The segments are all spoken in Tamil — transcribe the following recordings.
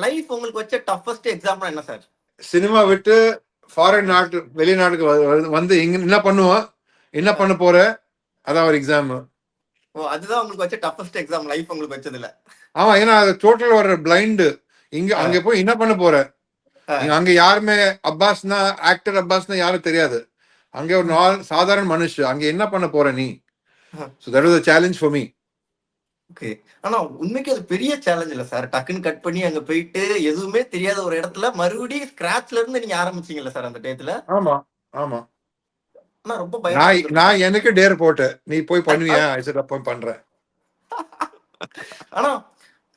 லைஃப் உங்களுக்கு வச்ச டஃபஸ்ட் எக்ஸாம்பிள் என்ன சார்? சினிமா விட்டு ஃபாரின் நாட்டு வெளிநாட்டுக்கு வந்து இங்க என்ன பண்ணுவோம், என்ன பண்ண போற, அதான் ஒரு எக்ஸாம். ஓ, அதுதான் உங்களுக்கு வச்ச டஃபஸ்ட் எக்ஸாம் லைஃப் உங்களுக்கு வச்சதுல. ஆமா, ஏன்னா அது டோட்டல் வர பிளைண்டு. அங்க போய் என்ன பண்ண போற, அங்க யாருமே அப்பாஸ்னா ஆக்டர் அப்பாஸ்னா யாரும் தெரியாது. அங்க ஒரு சாதாரண மனுஷன், அங்க என்ன பண்ண போற நீ? So that was a challenge for me. Okay. ஆனா உண்மைக்கு அது பெரிய சேலஞ்ச் இல்ல சார்? டக்குன்னு கட் பண்ணி அங்க போயிட்டு எதுவுமே தெரியாத ஒரு இடத்துல மறுபடியும் ஸ்கிராச்ல இருந்து நீங்க ஆரம்பிச்சீங்கல்ல சார் அந்த டயத்துல? ஆமா ஆமா. ஆனா ரொம்ப பயமா நான் எனக்கு டேர் போட்டேன், நீ போய் பண்ணுவியா? போய் பண்றேன். ஆனா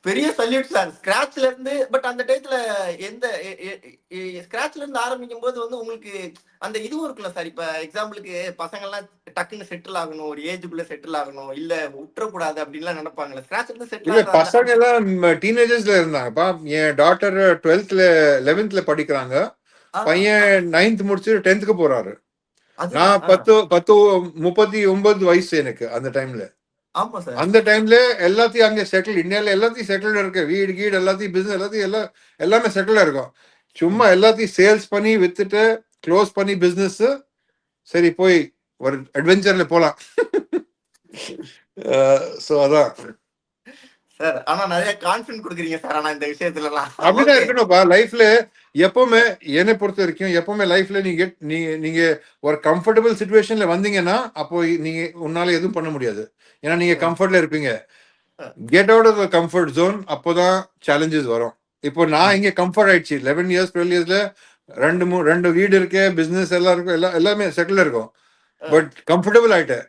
பெரிய சல்யூட் சார் ஸ்கிராச்ல இருந்து. பட் அந்த டயத்துல எந்த ஸ்கிராச்ல இருந்து ஆரம்பிக்கும் போது வந்து உங்களுக்கு அந்த இதுவும் இருக்குல்ல சார்? இப்ப எக்ஸாம்பிளுக்கு பசங்க எல்லாம் டக்குன்னு செட்டில் ஆகணும், ஒரு ஏஜுக்குள்ள செட்டில் ஆகணும், இல்ல விட்டுறக்கூடாது அப்படின்லாம் நினைப்பாங்கல்ல. ஸ்கிராச்ல இருந்து செட்டில் இல்ல, பசங்க எல்லாம் டீனேஜர்ஸ்ல இருந்தாங்கப்பா. என் டாட்டர் 12th 11th படிக்கிறாங்க, பையன் 9th முடிச்சு 10th போறாரு. நான் 39 வயசு எனக்கு அந்த டைம்ல. அந்த டைம்ல எல்லாத்தையும் அங்க செட்டில், இந்தியால எல்லாத்தையும் செட்டில் இருக்கு, வீடு கீடு எல்லாத்தையும், பிசினஸ் எல்லாத்தையும், எல்லாமே செட்டில் இருக்கும். சும்மா எல்லாத்தையும் சேல்ஸ் பண்ணி வித்துட்டு க்ளோஸ் பண்ணி பிசினஸ், சரி போய் ஒரு அட்வென்ச்சர்ல போலாம். சோ அதான் சார். ஆனா நிறைய கான்ஃபிடன்ஸ் கொடுக்குறீங்க சார். ஆனா இந்த விஷயத்துல எல்லாம் அப்படிதான் இருக்கணும்ப்பா லைஃப்ல. எப்பவுமே என்னை பொறுத்த வரைக்கும் எப்பவுமே லைஃப்ல நீங்க ஒரு கம்ஃபர்டபுள் சிச்சுவேஷன்ல வந்தீங்கன்னா அப்போ நீங்க உன்னால எதுவும் பண்ண முடியாது. ஏன்னா நீங்க கம்ஃபர்ட்ல இருப்பீங்க. Get out of the comfort zone, அப்போதான் சேலஞ்சஸ் வரும். இப்போ நான் இங்க கம்ஃபர்ட் ஆயிடுச்சு. 11 இயர்ஸ் 12 இயர்ஸ்ல ரெண்டு வீடு இருக்கு, பிசினஸ் எல்லாம் இருக்கும், எல்லாமே செட்டில் இருக்கும். பட் கம்ஃபர்டபுள் ஆயிட்டேன்.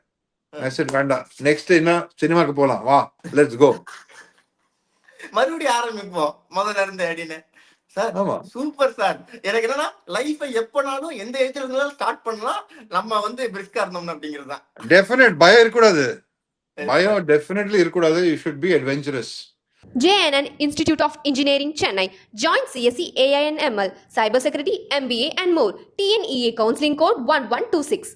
வேண்டாம், நெக்ஸ்ட் என்ன, சினிமாக்கு போலாம், வா லெட்ஸ் கோ, மறுபடியும் ஆரம்பிப்போம் முதல்ல இருந்து அப்படின்னு. Sir super sir. எனக்கு என்னன்னா லைஃபை எப்பனாலும் எந்த ஏஜ்ல இருந்தாலும் ஸ்டார்ட் பண்ணலாம், நம்ம வந்து பிரிஸ்கா இருந்தோம் அப்படிங்கிறது தான். டெஃபினட் பயம் இருக்கக்கூடாது, பயம் டெஃபினெட்லி இருக்கக்கூடாது. You should be adventurous. JNN Institute of Engineering, Chennai. Join CSE AI and ML, Cybersecurity, MBA and more. TNEA Counseling Code 1126.